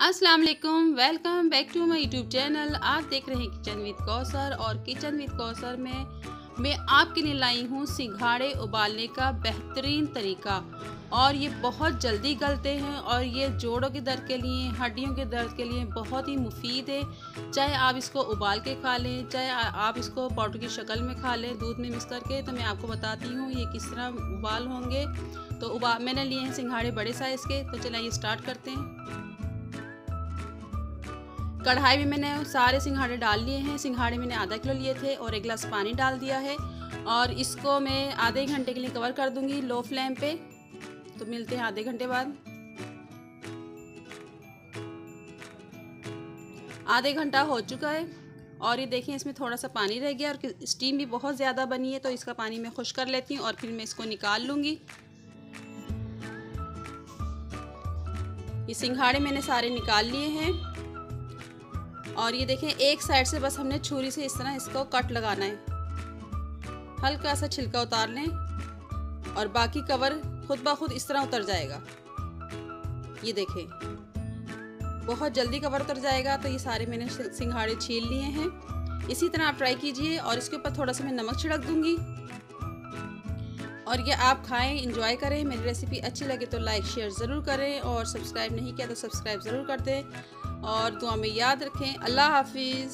अस्सलाम वालेकुम, welcome back to my YouTube channel. आप देख रहे हैं किचन विद कौसर और किचन विद कौसर में मैं आपके लिए लाई हूँ सिंघाड़े उबालने का बेहतरीन तरीका। और ये बहुत जल्दी गलते हैं और ये जोड़ों के दर्द के लिए, हड्डियों के दर्द के लिए बहुत ही मुफीद है। चाहे आप इसको उबाल के खा लें, चाहे आप इसको पाउडर की शक्ल में खा लें दूध में मिक्स करके। तो मैं आपको बताती हूँ ये किस तरह उबाल होंगे। तो मैंने लिए हैं सिंघाड़े बड़े साइज़ के। तो चलिए ये स्टार्ट करते हैं। कढ़ाई में मैंने सारे सिंघाड़े डाल लिए हैं। सिंघाड़े मैंने आधा किलो लिए थे और 1 गिलास पानी डाल दिया है। और इसको मैं आधे घंटे के लिए कवर कर दूंगी लो फ्लेम पे। तो मिलते हैं आधे घंटे बाद। आधे घंटा हो चुका है और ये देखें इसमें थोड़ा सा पानी रह गया और स्टीम भी बहुत ज़्यादा बनी है। तो इसका पानी मैं खुश कर लेती हूँ और फिर मैं इसको निकाल लूँगी। ये सिंघाड़े मैंने सारे निकाल लिए हैं और ये देखें एक साइड से बस हमने छुरी से इस तरह इसको कट लगाना है। हल्का सा छिलका उतार लें और बाकी कवर खुद ब खुद इस तरह उतर जाएगा। ये देखें बहुत जल्दी कवर उतर जाएगा। तो ये सारे मैंने सिंघाड़े छील लिए हैं। इसी तरह आप ट्राई कीजिए और इसके ऊपर थोड़ा सा मैं नमक छिड़क दूंगी। और ये आप खाएं, इंजॉय करें। मेरी रेसिपी अच्छी लगे तो लाइक शेयर ज़रूर करें और सब्सक्राइब नहीं किया तो सब्सक्राइब ज़रूर कर दें। और दुआ में याद रखें। अल्लाह हाफिज़।